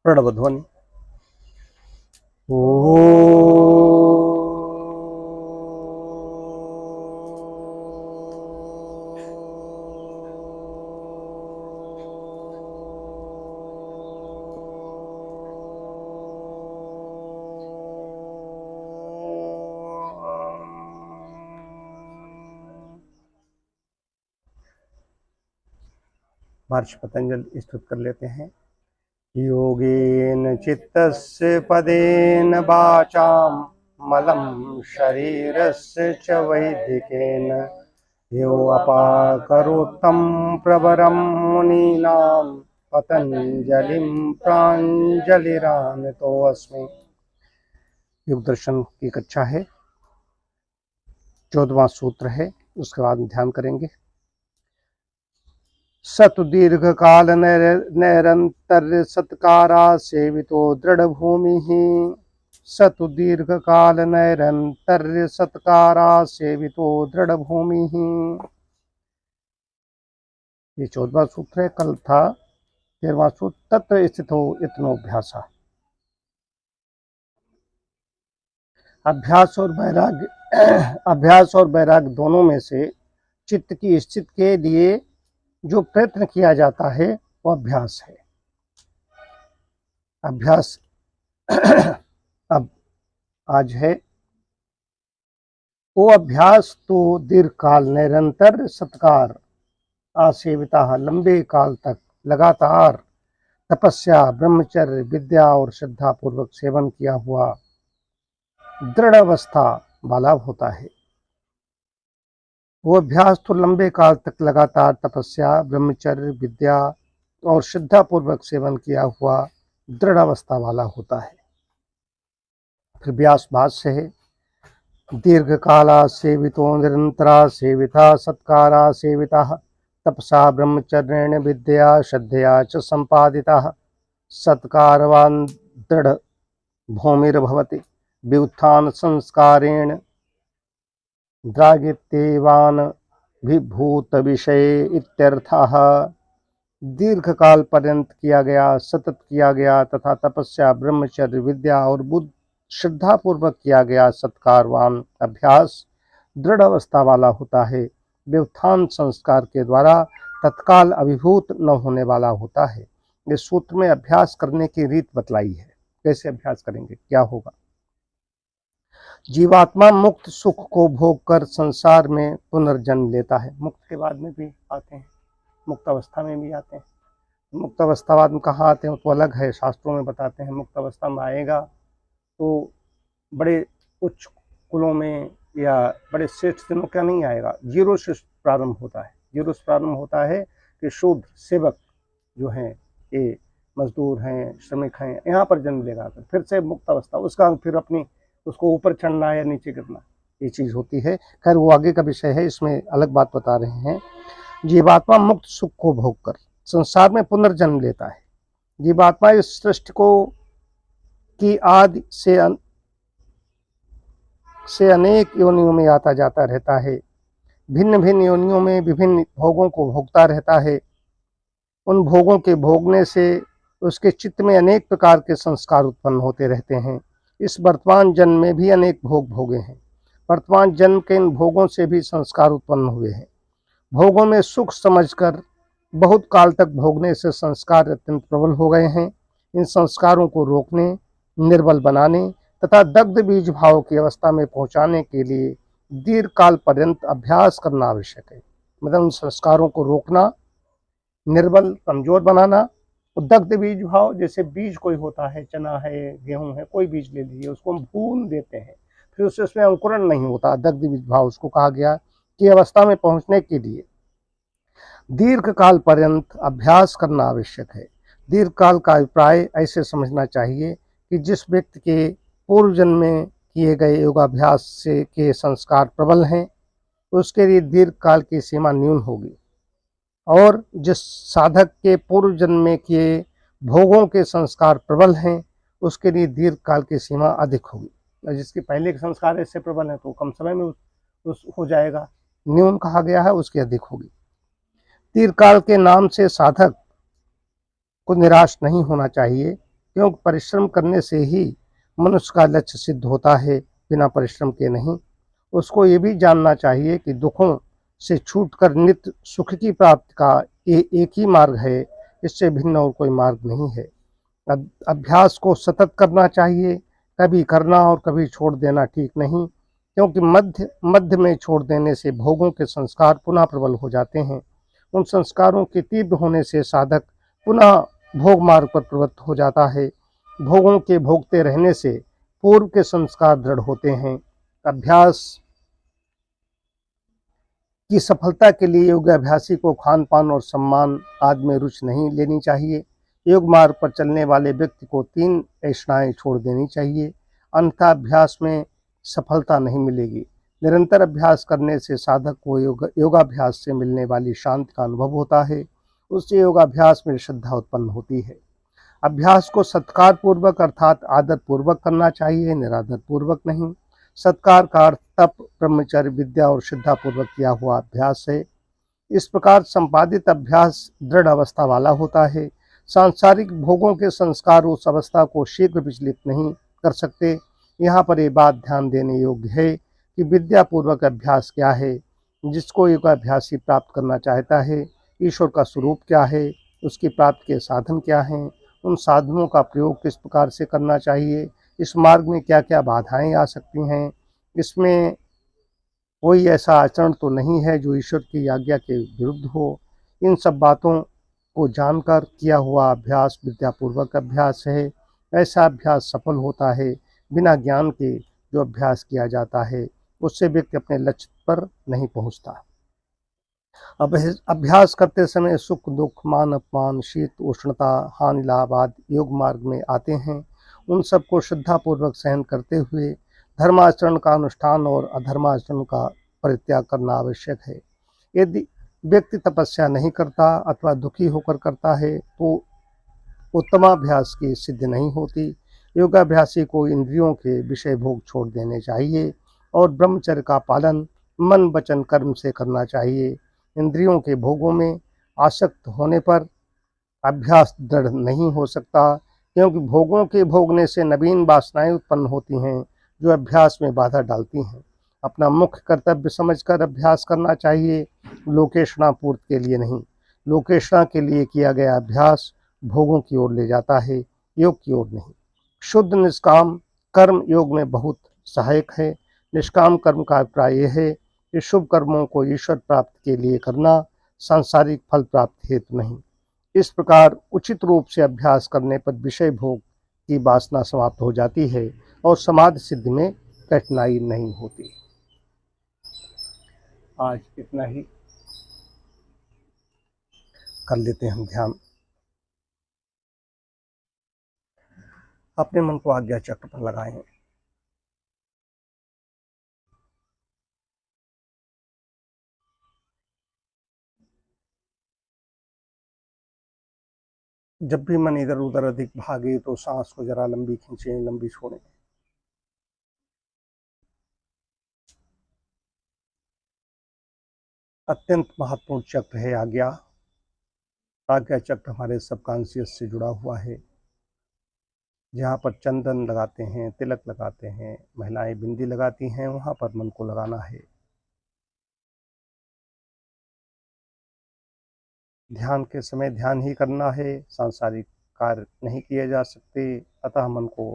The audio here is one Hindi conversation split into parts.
प्रणव ध्वनि। ओ महर्षि पतंजलि स्तुत कर लेते हैं। योगेन चित्तस्य पदेन वाचां मलं शरीरस्य च वैदिकेन यो अपाकरोत्तं प्रवरं मुनीनां पतंजलिं प्राञ्जलिरानतोऽस्मि। योग दर्शन की कक्षा है, 14वां सूत्र है, उसके बाद ध्यान करेंगे। सतु दीर्घ काल नैरंतर्य सत्कारा सेवितो दृढ़ भूमि। सतु दीर्घ काल नैरंतर्य सत्कारा सेवितो दृढ़ भूमि। ये 14वां सूत्र है। कल था 13वां सूत्र। तत्र स्थितो यत्नोऽभ्यासः। अभ्यास और वैराग्य दोनों में से चित्त की स्थिति के लिए जो प्रयत्न किया जाता है वो अभ्यास है। अभ्यास अब आज है वो अभ्यास तो दीर्घकाल निरंतर सत्कार आसेविता, लंबे काल तक लगातार तपस्या, ब्रह्मचर्य, विद्या और श्रद्धा पूर्वक सेवन किया हुआ दृढ़ अवस्था वाला होता है। वो अभ्यास तो लंबे काल तक लगातार तपस्या, ब्रह्मचर्य, विद्या और श्रद्धा पूर्वक सेवन किया हुआ दृढ़ अवस्था वाला होता है। फिर व्यास भाष्य है। दीर्घ काला सेवितो निरंतरा सेविता सत्कारा सेविता तपसा ब्रह्मचर्येण विद्या श्रद्धया च संपादिता सत्कारवान् दृढ़ भूमिर्भवति व्युत्थान संस्कारेण द्रागित्येवान् विभूत विषये इत्यर्थः। दीर्घ काल पर्यंत किया गया, सतत किया गया तथा तपस्या, ब्रह्मचर्य, विद्या और बुद्ध श्रद्धा पूर्वक किया गया सत्कारवान अभ्यास दृढ़ अवस्था वाला होता है। व्युत्थान संस्कार के द्वारा तत्काल अभिभूत न होने वाला होता है। इस सूत्र में अभ्यास करने की रीत बतलाई है। कैसे अभ्यास करेंगे, क्या होगा। जीवात्मा मुक्त सुख को भोग कर संसार में पुनर्जन्म लेता है। मुक्त के बाद में भी आते हैं, मुक्त अवस्था में भी आते हैं। मुक्त अवस्था बाद में कहाँ आते हैं तो अलग है, शास्त्रों में बताते हैं। मुक्त अवस्था में आएगा तो बड़े उच्च कुलों में या बड़े श्रेष्ठ जनों का नहीं आएगा। जीरो से प्रारंभ होता है। जीरो से प्रारंभ होता है कि शूद्र सेवक जो हैं, ये मजदूर हैं, श्रमिक हैं, यहाँ पर जन्म लेगा। फिर से मुक्त अवस्था, उसका फिर अपनी उसको ऊपर चढ़ना या नीचे गिरना, ये चीज़ होती है। खैर वो आगे का विषय है, इसमें अलग बात बता रहे हैं। जीवात्मा मुक्त सुख को भोग कर संसार में पुनर्जन्म लेता है। जीवात्मा इस सृष्टि को की आदि से अनेक योनियों में आता जाता रहता है। भिन्न भिन्न योनियों में विभिन्न भोगों को भोगता रहता है। उन भोगों के भोगने से उसके चित्त में अनेक प्रकार के संस्कार उत्पन्न होते रहते हैं। इस वर्तमान जन्म में भी अनेक भोग भोगे हैं। वर्तमान जन्म के इन भोगों से भी संस्कार उत्पन्न हुए हैं। भोगों में सुख समझकर बहुत काल तक भोगने से संस्कार अत्यंत प्रबल हो गए हैं। इन संस्कारों को रोकने, निर्बल बनाने तथा दग्ध बीज भाव की अवस्था में पहुंचाने के लिए दीर्घ काल पर्यंत अभ्यास करना आवश्यक है। मतलब उन संस्कारों को रोकना, निर्बल कमजोर बनाना। दग्ध बीज भाव, जैसे बीज कोई होता है, चना है, गेहूं है, कोई बीज ले लीजिए, उसको हम भून देते हैं, फिर उससे उसमें अंकुरण नहीं होता। दग्ध बीज भाव उसको कहा गया कि अवस्था में पहुंचने के लिए दीर्घ काल पर्यंत अभ्यास करना आवश्यक है। दीर्घ काल का अभिप्राय ऐसे समझना चाहिए कि जिस व्यक्ति के पूर्व जन्म में किए गए योगाभ्यास से के संस्कार प्रबल हैं, उसके लिए दीर्घ काल की सीमा न्यून होगी। और जिस साधक के पूर्व जन्म में किए भोगों के संस्कार प्रबल हैं, उसके लिए दीर्घ काल की सीमा अधिक होगी। और जिसके पहले के संस्कार ऐसे प्रबल हैं तो कम समय में उस हो जाएगा। न्यून कहा गया है, उसकी अधिक होगी। दीर्घ काल के नाम से साधक को निराश नहीं होना चाहिए। क्योंकि परिश्रम करने से ही मनुष्य का लक्ष्य सिद्ध होता है, बिना परिश्रम के नहीं। उसको ये भी जानना चाहिए कि दुखों से छूटकर नित्य सुख की प्राप्ति का एक ही मार्ग है, इससे भिन्न और कोई मार्ग नहीं है। अभ्यास को सतत करना चाहिए, कभी करना और कभी छोड़ देना ठीक नहीं, क्योंकि मध्य मध्य में छोड़ देने से भोगों के संस्कार पुनः प्रबल हो जाते हैं। उन संस्कारों के तीव्र होने से साधक पुनः भोग मार्ग पर प्रवृत्त हो जाता है। भोगों के भोगते रहने से पूर्व के संस्कार दृढ़ होते हैं। अभ्यास की सफलता के लिए योगाभ्यासी को खान पान और सम्मान आदि में रुचि नहीं लेनी चाहिए। योग मार्ग पर चलने वाले व्यक्ति को 3 ऐषणाएं छोड़ देनी चाहिए, अन्यथा अभ्यास में सफलता नहीं मिलेगी। निरंतर अभ्यास करने से साधक को योगाभ्यास से मिलने वाली शांति का अनुभव होता है, उससे योगाभ्यास में श्रद्धा उत्पन्न होती है। अभ्यास को सत्कार पूर्वक अर्थात आदर पूर्वक करना चाहिए, निरादर पूर्वक नहीं। सत्कार का अर्थ तप, ब्रह्मचर्य, विद्या और श्रद्धा पूर्वक किया हुआ अभ्यास है। इस प्रकार संपादित अभ्यास दृढ़ अवस्था वाला होता है। सांसारिक भोगों के संस्कार उस अवस्था को शीघ्र विचलित नहीं कर सकते। यहाँ पर यह बात ध्यान देने योग्य है कि विद्या पूर्वक अभ्यास क्या है। जिसको योगाभ्यासी प्राप्त करना चाहता है, ईश्वर का स्वरूप क्या है, उसकी प्राप्ति के साधन क्या हैं, उन साधनों का प्रयोग किस प्रकार से करना चाहिए, इस मार्ग में क्या क्या बाधाएं आ सकती हैं, इसमें कोई ऐसा आचरण तो नहीं है जो ईश्वर की आज्ञा के विरुद्ध हो। इन सब बातों को जानकर किया हुआ अभ्यास विद्यापूर्वक अभ्यास है। ऐसा अभ्यास सफल होता है। बिना ज्ञान के जो अभ्यास किया जाता है, उससे व्यक्ति अपने लक्ष्य पर नहीं पहुंचता। अब अभ्यास करते समय सुख दुख मान अपमान शीत उष्णता हानि लाभ आदि योग मार्ग में आते हैं। उन सबको श्रद्धापूर्वक सहन करते हुए धर्माचरण का अनुष्ठान और अधर्माचरण का परित्याग करना आवश्यक है। यदि व्यक्ति तपस्या नहीं करता अथवा दुखी होकर करता है तो उत्तमाभ्यास की सिद्धि नहीं होती। योगाभ्यासी को इंद्रियों के विषय भोग छोड़ देने चाहिए और ब्रह्मचर्य का पालन मन वचन कर्म से करना चाहिए। इंद्रियों के भोगों में आसक्त होने पर अभ्यास दृढ़ नहीं हो सकता, क्योंकि भोगों के भोगने से नवीन वासनाएं उत्पन्न होती हैं जो अभ्यास में बाधा डालती हैं। अपना मुख्य कर्तव्य समझकर अभ्यास करना चाहिए, लोकेशना पूर्ति के लिए नहीं। लोकेशना के लिए किया गया अभ्यास भोगों की ओर ले जाता है, योग की ओर नहीं। शुद्ध निष्काम कर्म योग में बहुत सहायक है। निष्काम कर्म का अभिप्राय यह है कि शुभ कर्मों को ईश्वर प्राप्ति के लिए करना, सांसारिक फल प्राप्ति हेतु नहीं। इस प्रकार उचित रूप से अभ्यास करने पर विषय भोग की वासना समाप्त हो जाती है और समाधि सिद्धि में कठिनाई नहीं होती। आज इतना ही कर लेते हैं हम ध्यान। अपने मन को आज्ञा चक्र पर लगाएं। जब भी मन इधर उधर अधिक भागे तो सांस को जरा लंबी खींचें, लंबी छोड़ें। अत्यंत महत्वपूर्ण चक्र है आज्ञा। आज्ञा चक्र हमारे सबकॉन्शियस से जुड़ा हुआ है। जहाँ पर चंदन लगाते हैं, तिलक लगाते हैं, महिलाएं बिंदी लगाती हैं, वहाँ पर मन को लगाना है। ध्यान के समय ध्यान ही करना है, सांसारिक कार्य नहीं किए जा सकते। अतः मन को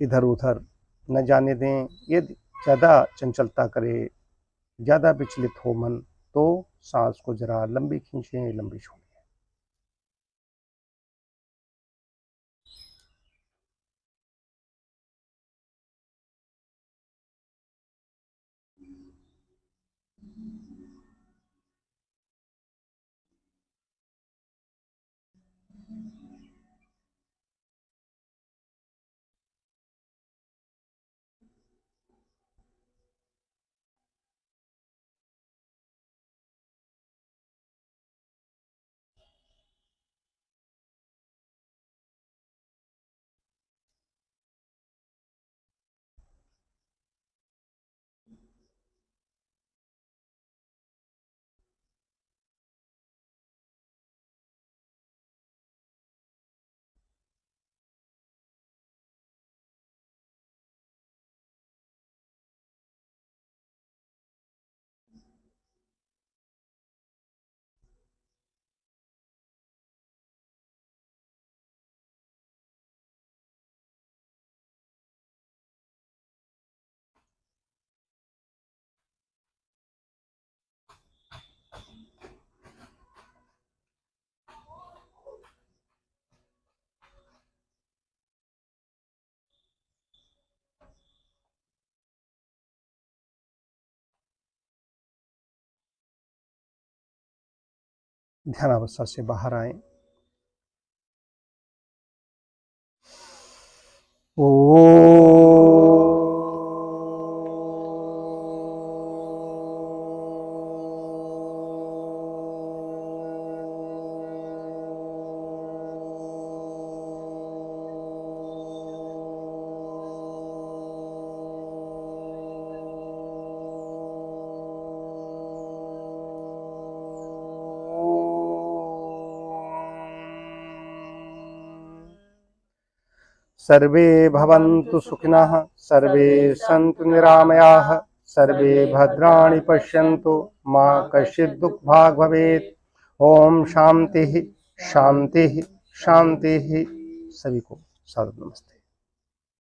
इधर उधर न जाने दें। यदि ज़्यादा चंचलता करे, ज़्यादा विचलित हो मन, तो सांस को जरा लंबी खींचें, लंबी छोड़ें। ध्यानावस्था से बाहर आए। सर्वे भवन्तु सुखिनः, सर्वे सन्तु निरामयाः, सर्वे भद्राणि पश्यन्तु, मा कश्चित् दुःखभाग् भवेत्। ओम शांति शांति शांति। सभी को सादर नमस्ते।